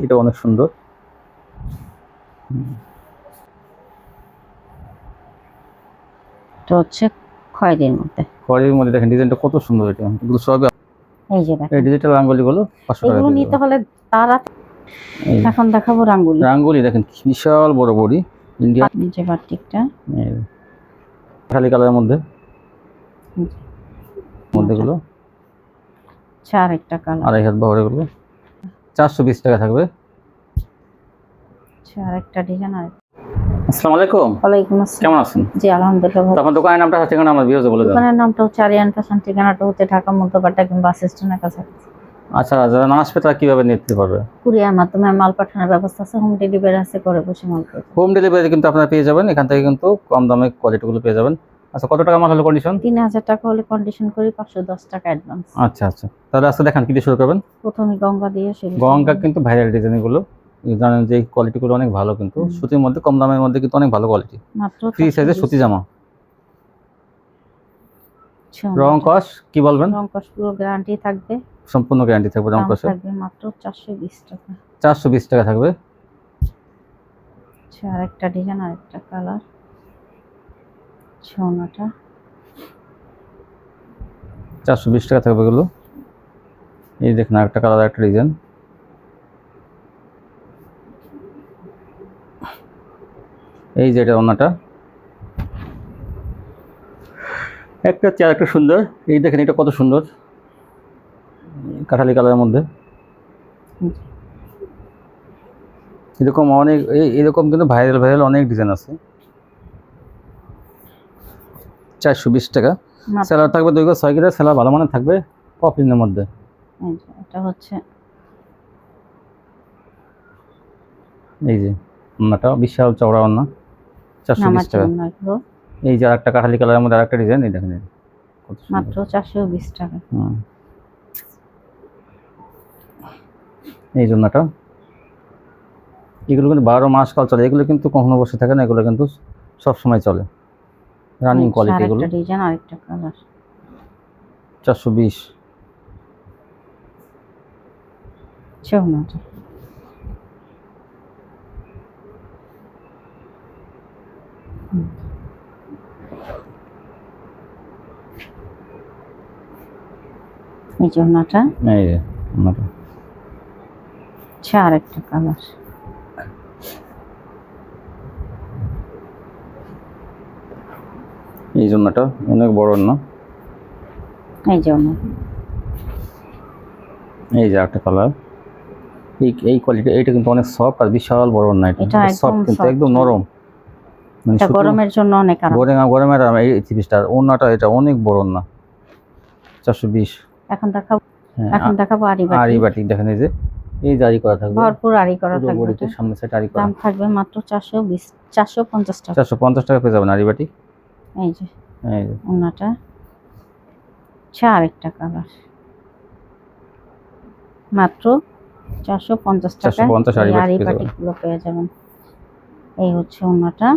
এটা অনেক সুন্দর। এটা হচ্ছে খয়েরির মধ্যে। খয়েরির মধ্যে দেখেন ডিজাইনটা কত সুন্দর। এটা এগুলো সব এই যে দেখেন এই ডিজিটাল রাঙ্গোলিগুলো 500 টাকা এগুলো নিতে হলে তারা। এখন দেখাবো রাঙ্গুলি। রাঙ্গোলি দেখেন বিশাল বড় বড়ি ইন্ডিয়া। নিচে বাটিকটা খালি কালারের মধ্যে মধ্যেগুলো চার একটা কালার 2.5 হাত বহর। এগুলো 420 টাকা থাকবে। চার একটা ডিজাইন। আর আসসালামু আলাইকুম। ওয়ালাইকুম আসসালাম। কেমন আছেন? জি আলহামদুলিল্লাহ ভালো। আপনার দোকানের নামটা হচ্ছে কেন আমার ভিউয়ারদের বলে দেন। দোকানের নামটা হচ্ছে আরিয়ান ফ্যাশন, ঠিকানাটা হচ্ছে ঢাকা মধ্যপাড়া কিংবা বাস স্ট্যান্ডের কাছে। আচ্ছা, যারা না আসবে তারা কিভাবে নিতে পারবে? কুরিয়ার মাধ্যমে মাল পাঠানোর ব্যবস্থা আছে, হোম ডেলিভারি আছে, করে বসে মাল পেয়ে যাবেন। হোম ডেলিভারি কিন্তু আপনারা পেয়ে যাবেন, এখান থেকে কিন্তু কম দামে কোয়ালিটিগুলো পেয়ে যাবেন। আচ্ছা, কত টাকা মাল হলো কন্ডিশন? 3000 টাকা হলে কন্ডিশন করি, 510 টাকা অ্যাডভান্স। আচ্ছা আচ্ছা, তাহলে আজকে দেখান কি দিয়ে শুরু করবেন। প্রথমে গঙ্গা দিয়ে শুরু। গঙ্গা কিন্তু ভাইরাল ডিজাইনগুলো জানেন যে কোয়ালিটিগুলো অনেক ভালো, কিন্তু সুতির মধ্যে কম দামের মধ্যে কিন্তু অনেক ভালো কোয়ালিটি। মাত্র ফ্রি সাইজের সুতি জামা। রং কস কি বলবেন? রং কস পুরো গ্যারান্টি থাকবে, সম্পূর্ণ গ্যারান্টি থাকবে। রং কসে থাকবে মাত্র 420 টাকা। 420 টাকা থাকবে। আর একটা ডিজাইন আর একটা কালার ছোনাটা 420 টাকা থাকবে এগুলো। এই দেখুন একটা কালার একটা ডিজাইন। এই যে এটা ওনাটা একটা চেয়ার একটা সুন্দর। এই দেখেন এটা কত সুন্দর কাঠালি কালারের মধ্যে। এরকম অনেক এরকম কিন্তু ভাইরাল অনেক ডিজাইন আছে। 420 টাকা। সেলার থাকবে 2 গজ 6 গিরা। সেলার ভালো মানের থাকবে, পপলিনের মধ্যে। এটা হচ্ছে এই যে ওনাটা বিশাল চওড়া ওনা, 420 টাকা। এই যে আরেকটা কাঠালি কালারের মধ্যে আরেকটা ডিজাইন, এই দেখেন মাত্র 420 টাকা। এই জন্যটা এগুলো কিন্তু 12 মাস কাল চলে। এগুলো কিন্তু কখনো বসে থাকে না, এগুলো কিন্তু সব সময় চলে, রানিং কোয়ালিটি। এগুলো আরেকটা ডিজাইন আরেকটা কালার 420 ছোনাটা। এই জন্যটা এই যে ওনাটা চার একটা কালার। এই জন্যটা অনেক বড় না। এই জন্য এই যে একটা কালার। এই কোয়ালিটি এটা কিন্তু অনেক সফট আর বিশাল বড় না। এটা সফট কিন্তু একদম নরম, মানে এটা গরমের জন্য অনেক আরাম। গরমের আরাম। এই 30টা ওনাটা এটা অনেক বড় না, 420। এখন দেখাবো আরি বাটিক। দেখেন এই যে এই জারি করা থাকবে, ভরপুর আরি করা থাকবে। বডিতে সামনে সাইড আরি করা। দাম থাকবে মাত্র 450 টাকা। 450 টাকা পেয়ে যাবেন আরি বাটিক। এই যে ওনাটা চার একটা কালার মাত্র 450 টাকা। আরি বাটিক গুলো পেয়ে যাবেন। এই হচ্ছে ওনাটা।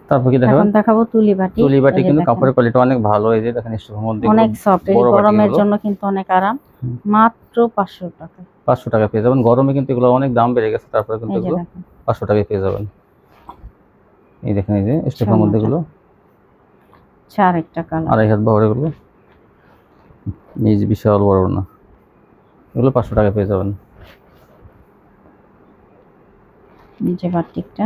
তারপর কি দেখাবেন? দেখাবো তুলি বাটি। তুলি বাটি কিন্তু কাপড়ের কোয়ালিটি অনেক ভালো। এই যে দেখেন স্টোনের মধ্যে অনেক সফট, এই গরমের জন্য কিন্তু অনেক আরাম। মাত্র 500 টাকা। 500 টাকা পেয়ে যাবেন। গরমে কিন্তু এগুলো অনেক দাম বেড়ে গেছে, তারপরে কিন্তু এগুলো 500 টাকায় পেয়ে যাবেন। এই দেখেন এই যে স্টোনের মধ্যে গুলো চার একটা কালার 2.5 হাত বহর। এগুলো এই যে বিশাল বড় না, এগুলো 500 টাকা পেয়ে যাবেন। নিচে বাটিকটা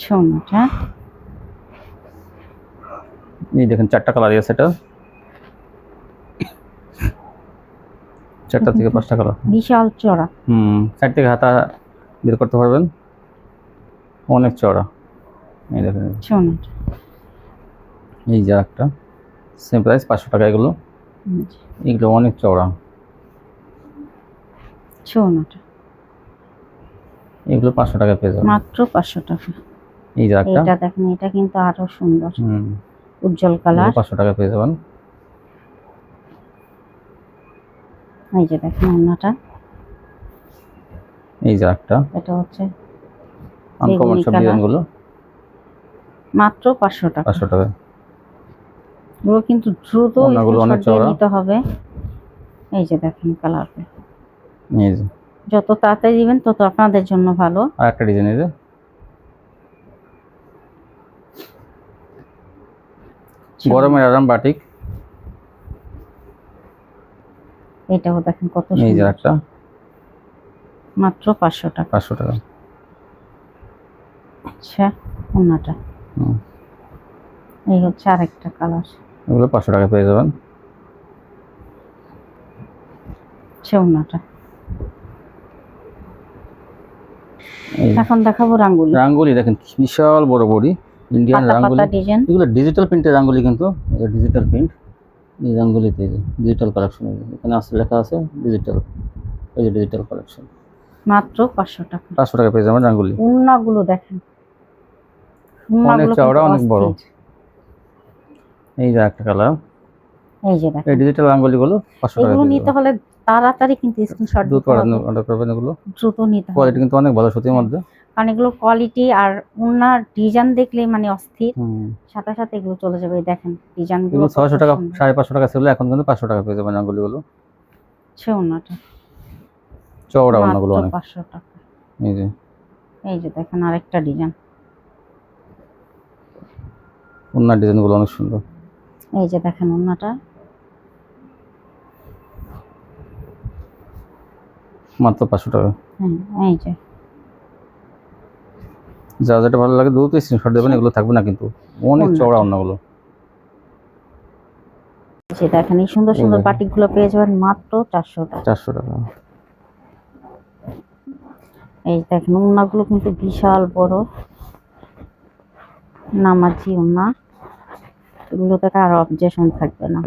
ছোনাটা। এই দেখেন 4টা কালার আছে। এটা 4টা থেকে 5টা কালার, বিশাল চড়া। সাইড থেকে হাতা বের করতে পারবেন, অনেক চড়া। এই দেখেন ছোনাটা। এই যে একটা সেম প্রাইস 500 টাকা। এগুলো অনেক চওড়া। ছোনাটা এগুলো 500 টাকা পেয়ে যাবেন, মাত্র 500 টাকা। এই যে একটা এটা দেখেন, এটা কিন্তু আরো সুন্দর উজ্জ্বল কালার। 500 টাকা পেয়ে যাবেন। এই যে দেখেন ওনাটা। এই যে একটা এটা হচ্ছে আনকমন সব ডিজাইনগুলো মাত্র 500 টাকা। 500 টাকা। এগুলো কিন্তু দ্রুত ওনাগুলো অনেক screenshot দিয়ে চওড়া। নিতে হবে। এই যে দেখেন কালার, এই যে যত তাড়াতাড়ি দিবেন তত আপনাদের জন্য ভালো। আর একটা ডিজাইন, এই যে গরমের আরাম বাটিক। এটাও দেখেন কত এই যে সুন্দর, একটা মাত্র 500 টাকা। 500 টাকা। আচ্ছা ওনাটা, হুম, এই হচ্ছে আরেকটা কালার। এগুলো 500 টাকা পেয়ে যাবেন। আচ্ছা ওনাটা। এই এখন দেখাবো রাঙ্গুলি। রাঙ্গুলি দেখেন কি বিশাল বড় বড়ি, ইন্ডিয়ান পাতা রাঙ্গুলি। পাতা ডিজাইন। এগুলো ডিজিটাল প্রিন্টের রাঙ্গুলি, কিন্তু ডিজিটাল প্রিন্ট। এই রাঙ্গুলিতে ডিজিটাল কালেকশন, এখানে আসলে লেখা আছে ডিজিটাল, এই যে ডিজিটাল কালেকশন। মাত্র 500 টাকা। 500 টাকা পেয়ে যাবেন রাঙ্গুলি। ওড়নাগুলো দেখেন, অনেক চওড়া, অনেক বড়। অস্থির। এই যে একটা কালার। এই যে দেখেন, এই ডিজিটাল রাঙ্গুলিগুলো 500 টাকা এগুলো পেয়ে নিতে যাবেন। হলে তাড়াতাড়ি কিন্তু স্ক্রিনশট দ্রুত দিতে হবে, অর্ডার করবেন। এগুলো দ্রুত নিতে হবে, কোয়ালিটি কিন্তু অনেক ভালো সুতির মধ্যে। কারণ এগুলো কোয়ালিটি আর ওড়নার ডিজাইন দেখলে মানে অস্থির, হুম, সাথে সাথে এগুলো চলে যাবে। এই দেখেন ডিজাইনগুলো এগুলো 600 টাকা, সুন্দর। 550 টাকা ছিল, এখন কিন্তু 500 টাকা পেয়ে যাবেন রাঙ্গুলিগুলো। আচ্ছা ওড়নাটা চওড়া মাত্র ওনাগুলো অনেক। 500 টাকা। এই যে এই যে দেখেন আরেকটা ডিজাইন, ওনার ডিজাইনগুলো অনেক সুন্দর। এই যে দেখেন ওড়নাটা মাত্র 500 টাকা। হ্যাঁ। এই যে যা যেটা ভালো লাগে দ্রুত স্ক্রিনশট দেবেন, এগুলো থাকবে না কিন্তু, অনেক ওড়নাটা। চওড়া ওনাগুলো। এই যে দেখেন এই সুন্দর এই সুন্দর দেখেন। বাটিকগুলো পেয়ে যাবেন মাত্র 400 টাকা। 400 টাকা। এই দেখেন ওড়নাগুলো কিন্তু বিশাল বড়, নামাজি ওড়না, এগুলো থেকে আর অবজেকশন থাকবে না।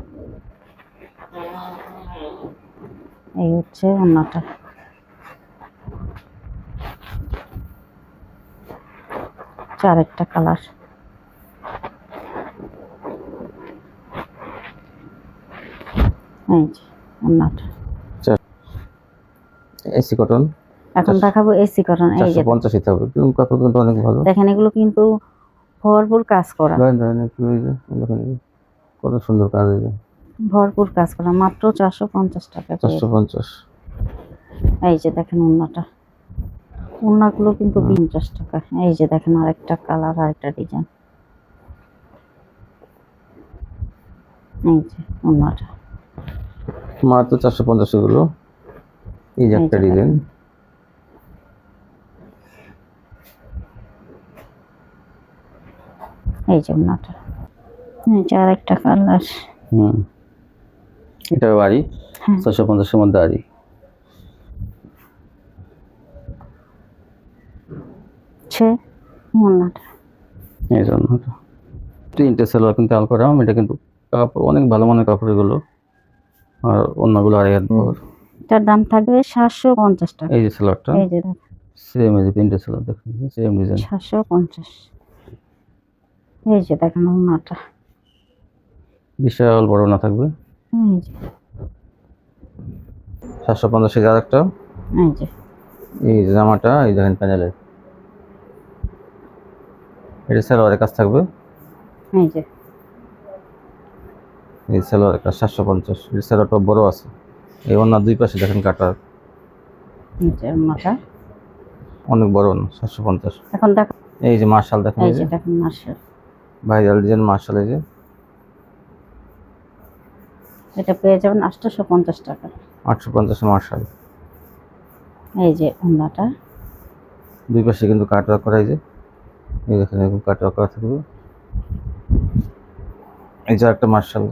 এই হচ্ছে ওড়নাটা, চারেকটা কালার। এই যে ওড়নাটা। এসি কটন এখন দেখাবো এসি কটন। এই যে 450 হিতে হবে, কিন্তু কাপড় কিন্তু অনেক ভালো। দেখেন এগুলো কিন্তু ভরপুর কাজ করা, দেখেন একটু, এই যে দেখেন কত সুন্দর কাজ। এই যে ভরপুর কাজ করা, মাত্র 450 টাকা পেয়ে যাবেন। 450। এই যে দেখেন ওড়নাটা, ওড়নাগুলো কিন্তু 50 টাকা। এই যে দেখেন আরেকটা কালার, আরেকটা ডিজাইন। এই যে ওড়নাটা মাত্র 450 এগুলো। এই যে এই একটা যে ডিজাইন, এই যে ওড়নাটা, এই যে আরেকটা কালার। হুম, এটা বাড়ি হ্যাঁ। 650 এর মধ্যে আড়ি। হচ্ছে ওড়নাটা, এই জন্য প্রিন্টের সেলোয়ার কিন্তু আলকরাম, এটা কিন্তু কাপড় অনেক ভালো মানের কাপড় এগুলো, আর অন্যগুলো 2.5 বহর। এটার দাম থাকবে 750 টাকা। এই যে সেলোয়ারটা এই যে দেখেন সেম, এই যে প্রিন্টের সেলোয়ার দেখেন, সেম ডিজাইন। 750। এই যে দেখেন ওড়নাটা, বিশাল বড় না থাকবে। এই যে 750 এর আরেকটা। এই যে এই যে জামাটা, এই দেখেন প্যানেলের, এটা সেলোয়ারের কাজ থাকবে। এই যে এই সেলোয়ারের কাজ 750। এই সেলোয়ারটা বড় আছে, এই ওনার দুই পাশে দেখেন কাটার, এই যে ওড়নাটা। অনেক বড় না, 750। এখন দেখ, এই যে মার্শাল দেখেন, এই এই যে যে দেখেন মার্শাল, ভাইরাল ডিজাইন মার্শাল। এই যে এটা পেয়ে যাবেন 850 টাকা। 850 মার্শাল। এই যে ওড়নাটা, দুই পাশে কিন্তু কাট ওয়ার্ক করা, এই দেখেন এরকম কাট ওয়ার্ক করা থাকবে। এই যে একটা মার্শাল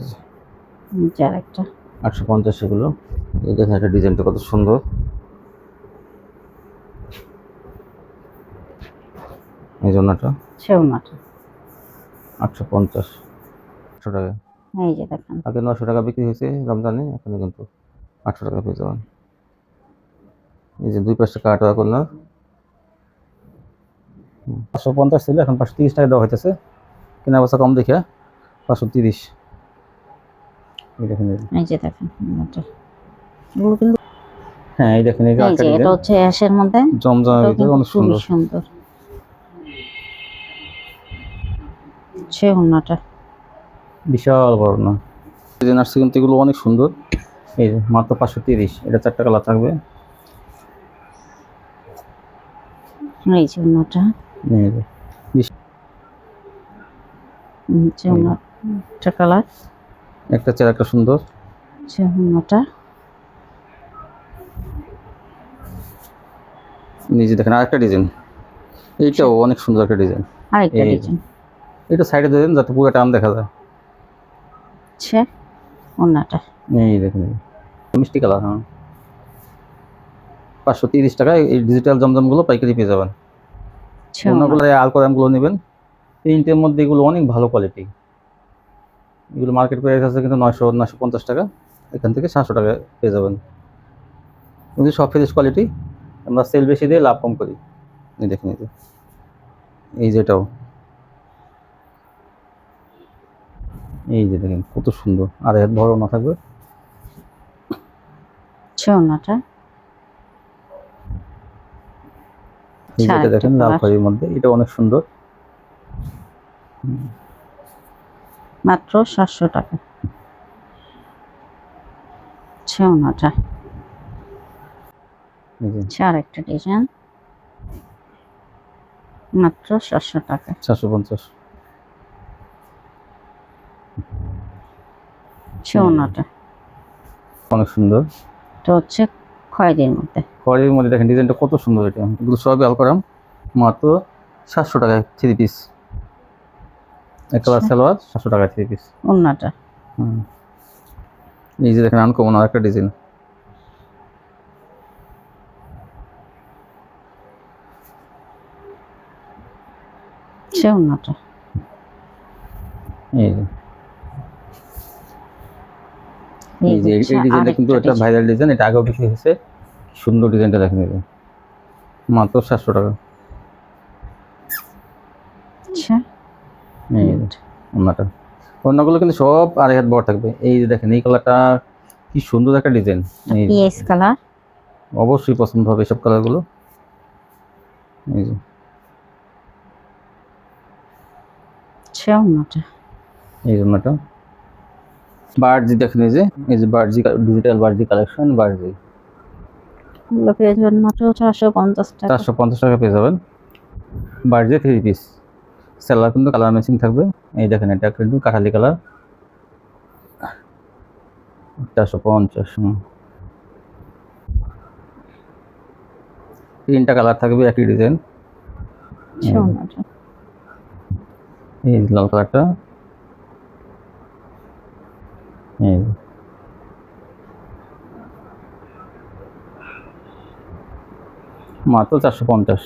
এই যে আরেকটা। 850 এগুলো। এই দেখেন একটা ডিজাইনটা কত সুন্দর। এই জন্যটা সে ওড়নাটা 850, 800 টাকা। এই যে দেখেন, আগে 900 টাকা বিক্রি হয়েছে রমজানে, এখন কিন্তু 800 টাকা পেয়ে যাবেন। এই যে দুই পাশে কাট ওয়ার্ক করলাম, 550 ছিল, এখন 530 টাকা দেওয়া হইতেছে, কেনা বেচা কম দেখে 530। এই দেখেন, এই যে দেখেন ওড়নাটা, এগুলো কিন্তু হ্যাঁ এই দেখেন, এই যে এই আরেকটা যে এটা ডিজাইন হচ্ছে অ্যাশের মধ্যে, জমজমের এটাও ভিতরে কিন্তু অনেক খুবই সুন্দর। সুন্দর। সে ওড়নাটা বিশাল বড় না ডিজাইন আসছে কিন্তু এগুলো অনেক সুন্দর। এই যে মাত্র 530, এটা 4টা কালার থাকবে। এই যে ওনাটা, এই যে ওনাটা কালার, একটা চেয়ার একটা সুন্দর। যে ওনাটা, নিজে দেখেন আরেকটা ডিজাইন, এইটাও অনেক সুন্দর একটা ডিজাইন। আরেকটা এই যে। ডিজাইন। এটা সাইডে দেন যাতে পুরো টান দেখা যায়। আচ্ছা, ওনাটা এই দেখেন মিষ্টি কালার। হ্যাঁ, 530 টাকায় এই ডিজিটাল জমজমগুলো পাইকারি পেয়ে যাবেন। আচ্ছা, অন্যগুলো আলকোরামগুলো নেবেন, তিনটের মধ্যে এগুলো অনেক ভালো কোয়ালিটি। এগুলো মার্কেট প্রাইস আছে কিন্তু 950 টাকা, এখান থেকে 700 টাকায় পেয়ে যাবেন। কিন্তু সব ফ্রেশ কোয়ালিটি, আমরা সেল বেশি দিয়ে লাভ কম করি। এই দেখেন এই যেটাও, এই যে দেখেন কত সুন্দর, আর এর বড় না থাকবে। আচ্ছা, ওনাটা এই যেটা দেখেন লাল খয়েরির মধ্যে, এটা অনেক সুন্দর। মাত্র 700 টাকা। আচ্ছা, ওনাটা আরেকটা ডিজাইন, মাত্র 700 টাকা। 750। আচ্ছা, ওনাটা অনেক সুন্দর, এটা হচ্ছে খয়েরির মধ্যে। খয়েরির মধ্যে দেখেন ডিজাইনটা কত সুন্দর। এটা এগুলো সবই আলকোরাম, মাত্র 700 টাকায় 3 পিস। এক কালার সালোয়ার, 700 টাকায় 3 পিস। ওনাটা এই যে দেখেন আনকমন আর একটা ডিজাইন। আচ্ছা, ওনাটা এই যে এই ডিজাইনটা কিন্তু একটা ভাইরাল ডিজাইন, এটা আগেও বিক্রি হয়েছে। সুন্দর ডিজাইনটা দেখেন, এই যে মাত্র 700 টাকা। আচ্ছা, এই ওনাটা, ওনাগুলো কিন্তু সব আড়াই হাত বড় থাকবে। এই যে দেখেন এই কালারটা কি সুন্দর একটা ডিজাইন। এই পিএস কালার, অবশ্যই পছন্দ হবে সব কালারগুলো। এই যে আচ্ছা, ওনাটা এই ওনাটা বার্জি দেখেন, এই যে বার্জি ডিজিটাল বার্জি কালেকশন। বার্জি এগুলো পেয়ে যাবেন মাত্র 450 টাকা। 450 টাকা পেয়ে যাবেন। বার্জি 3 পিস, সেলার কিন্তু কালার ম্যাচিং থাকবে। এই দেখেন এটা কিন্তু কাঠালি কালার, 450। তিনটা কালার থাকবে একই ডিজাইন। এই লাল কালারটা, এই মাত্র 450।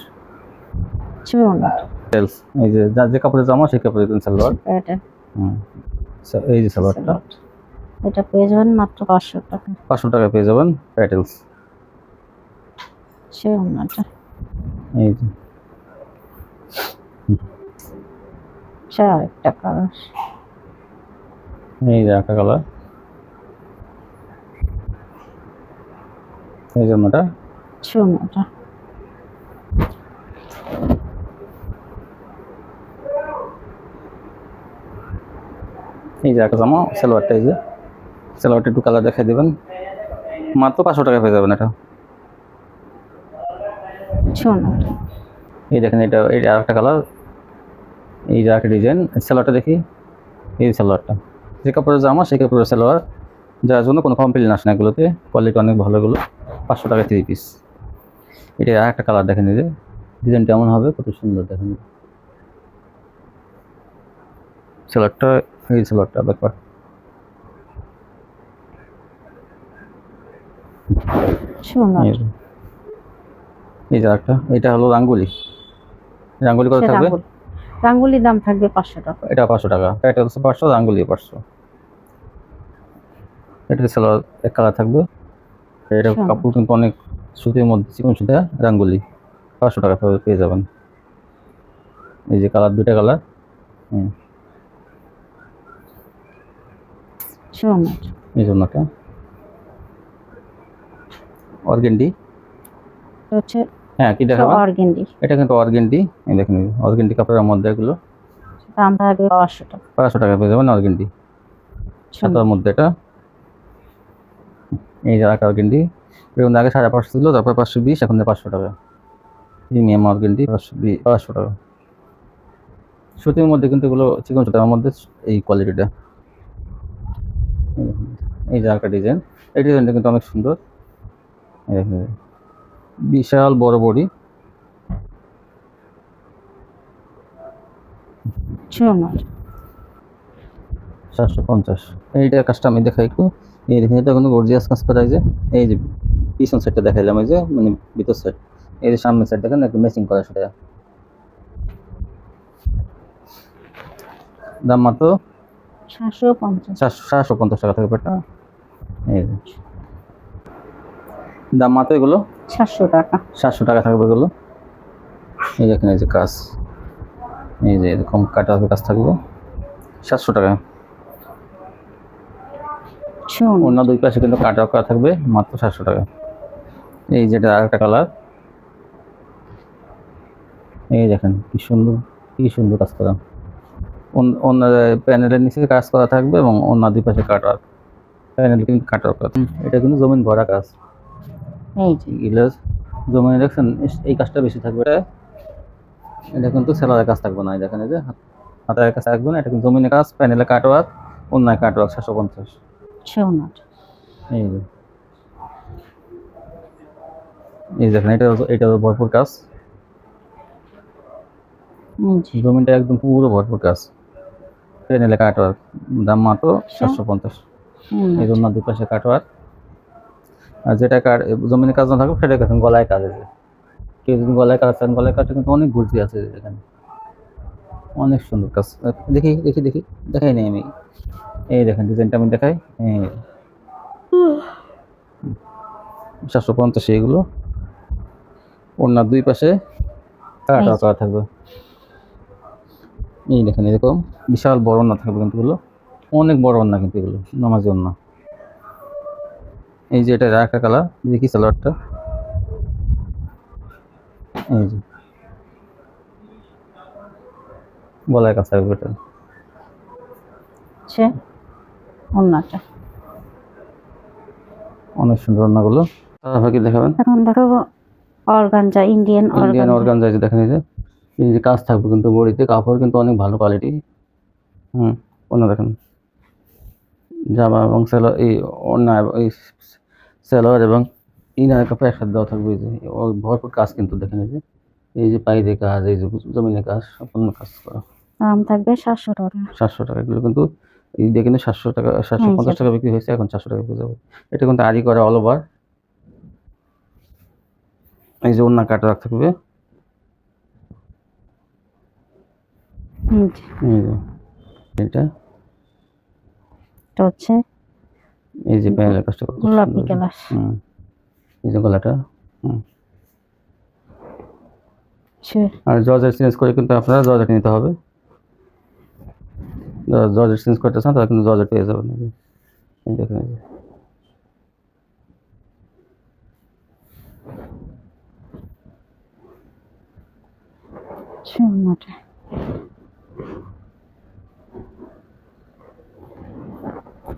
এই যে যার যে কাপড়ের জামা সেই কাপড়ের সালোয়ার। এই যে সালোয়ারটা, এটা পেয়ে যাবেন মাত্র 500 টাকা। 500 টাকা পেয়ে যাবেন প্যাটেলস। এই যে একটা কালার, এই যে একটা কালার, এই জামাটা সোনাটা এই যে একটা জামা সালোয়ারটা, এই যে সালোয়ারটা একটু কালার দেখাই দেবেন, মাত্র 500 টাকা পেয়ে যাবেন এটা। সোনাটা এই দেখেন এটা আরেকটা কালার, এই যে একটা ডিজাইন। সালোয়ারটা দেখি, এই সালোয়ারটা যে কাপড়ের জামা সেই কাপড়ের সালোয়ার, যার জন্য কোনো কমপ্লেন আসে না। এগুলোতে কোয়ালিটি অনেক ভালো। এগুলো 500 টাকা 3 পিস। এটা আরেকটা কালার দেখেন, এই যে ডিজাইনটা এমন হবে, কত সুন্দর দেখেন সালোয়ারটা। এই সালোয়ারটা ব্যাকপার্ট, এই যে একটা, এটা হলো রাঙ্গুলি করে থাকবে। রাঙ্গুলির দাম থাকবে 500 টাকা। এটা 500 টাকা, এটা হচ্ছে 500, রাঙ্গুলি 500। এটা সালোয়ার এক কালার থাকবে। এটা কাপড় কিন্তু অনেক সুতির মধ্যে, চিকন সুতা, রাঙ্গুলি 500 টাকা পেয়ে যাবেন। এই যে কালার, দুইটা কালার। এই জন্যটা অর্গেন্ডি, হ্যাঁ কি দেখাবো, অর্গেন্ডি। এটা কিন্তু অর্গেন্ডি। এই দেখেন অর্গেন্ডি কাপড়ের মধ্যে এগুলো, দাম থাকবে 500 টাকা। 500 টাকা পেয়ে যাবেন অর্গেন্ডি। সাদার মধ্যে এটা, এই যে আকার গেন্ডি এরকম আগে 550 ছিল, তারপর 520, এখন 500 টাকা। প্রিমিয়াম অর্গেন্ডি 500 টাকা। সুতির মধ্যে কিন্তু এগুলো চিকন সুতার মধ্যে এই কোয়ালিটিটা। এই যে আরেকটা ডিজাইন, এই ডিজাইনটা কিন্তু অনেক সুন্দর। এই দেখুন, বিশাল বড় বডি, সুন্দর। 750। এইটা কাজটা আমি দেখাই একটু। এই দেখুন, এটা কোনো গর্জিয়াস কাজ করা, এই যে পিছন সাইডটা দেখাইলাম, এই যে মানে ভিতর সাইড, এই যে সামনের সাইড দেখেন একটু ম্যাচিং করা, সেটা দাম মাত্র 750। 750 টাকা থেকে পেটা। এই যে দাম মাত্র এগুলো 700 টাকা। 700 টাকা থাকবে এগুলো। এই দেখেন, এই যে কাজ, এই যে এরকম কাটা কাজ থাকবে 700 টাকা। সুন্দর। অন্য দুই পাশে কিন্তু কাটা করা থাকবে মাত্র 700 টাকা। এই যেটা আরেকটা কালার, এই দেখেন কি সুন্দর কাজ করা। অন্য প্যানেলের নিচে কাজ করা থাকবে এবং অন্য দুই পাশে কাটা, প্যানেল কিন্তু কাটা করা। এটা কিন্তু জমিন ভরা কাজ। এই যে গিলাস জমিনে দেখছেন, এই কাজটা বেশি থাকবে। এটা কিন্তু সেলারের কাজ থাকবে না, এই দেখেন, এই যে হাতের কাজ থাকবে না, এটা কিন্তু জমিনে কাজ, প্যানেলে কাটওয়ার্ক, অন্যায় কাটওয়ার্ক 750। সুন্দর। এই যে এই দেখেন, এটা ভরপুর কাজ, এই যে জমিনটা একদম পুরো ভরপুর কাজ, প্যানেলে কাটওয়ার্ক, দাম মাত্র 750। এই জন্য দুই পাশে কাটওয়ার্ক। আর যেটা জমিনে কাজ না থাকবে সেটা দেখেন গলায় কাজ আছে। কেউ যদি গলায় কাজ চান, গলায় কাজটা কিন্তু অনেক ঘুরতি আছে, এখানে অনেক সুন্দর কাজ। দেখি দেখাই নাই আমি, এই দেখেন ডিজাইনটা আমি দেখাই। 750 এগুলো, অন্য দুই পাশে কাটা করা থাকবে। এই দেখেন, এরকম বিশাল বড় ওড়না থাকবে কিন্তু এগুলো, অনেক বড় ওড়না কিন্তু এগুলো নামাজি ওড়না। এই যে এটা একটা কালার, দেখি সালোয়ারটা, এই যে গলায় কাজ থাকবে, এটা ওড়নাটা অনেক সুন্দর ওড়নাগুলো। তারপর কি দেখাবেন? এখন দেখাবো অর্গানজা, ইন্ডিয়ান অর্গানজা। এই যে দেখেন, এই যে কাজ থাকবে কিন্তু বডিতে, কাপড় কিন্তু অনেক ভালো কোয়ালিটি। ওড়না দেখেন, জামা এবং সেলোয়ার, এই ওড়না এই সেলোয়ার এবং ইনার কাপড় একসাথে দেওয়া থাকবে। এই যে ভরপুর কাজ কিন্তু দেখেন, এই যে পাইরে কাজ, এই যে জমিনে কাজ, সম্পূর্ণ কাজ করা। দাম থাকবে 700 টাকা। 700 টাকা এগুলো কিন্তু, এই দিয়ে কিন্তু 700 টাকা, 750 টাকা বিক্রি হয়েছে, এখন 400 টাকা পেয়ে যাবে। এটা কিন্তু আরি করা অল ওভার। এই যে ওড়না কাটা থাকবে, এই যে এটা হচ্ছে এই যে প্যানেলের কাজটা কত গোলাপি সুন্দর। কালার। এই যে গলাটা। আর জর্জেট চেঞ্জ করে কিন্তু আপনারা জর্জেট নিতে হবে, জর্জেট চেঞ্জ করতে চান তাহলে কিন্তু জর্জেট পেয়ে যাবেন। এই দেখেন, এই যে সুন্দর।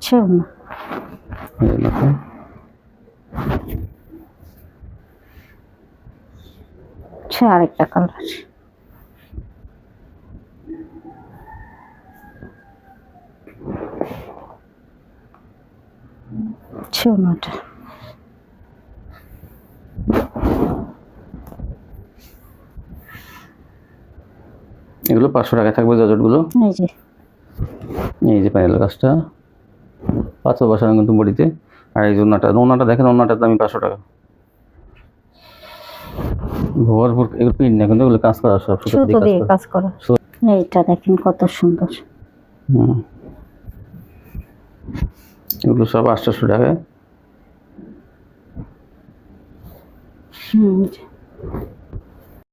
সুন্দর। এই দেখেন, আরেকটা কালার, সুন্দর। এগুলো 500 টাকা থাকবে জর্জেটগুলো। এই যে প্যানেলের কাজটা 500 বসানো কিন্তু বডিতে। আর এই যে ওড়নাটা দেখেন, ওড়নাটার দাম 500 টাকা। ভরপুর এগুলো প্রিন্ট না, কিন্তু এগুলো কাজ করা, সব সুতো দিয়ে কাজ করা। এইটা দেখেন কত সুন্দর। এগুলো সব 800 টাকা।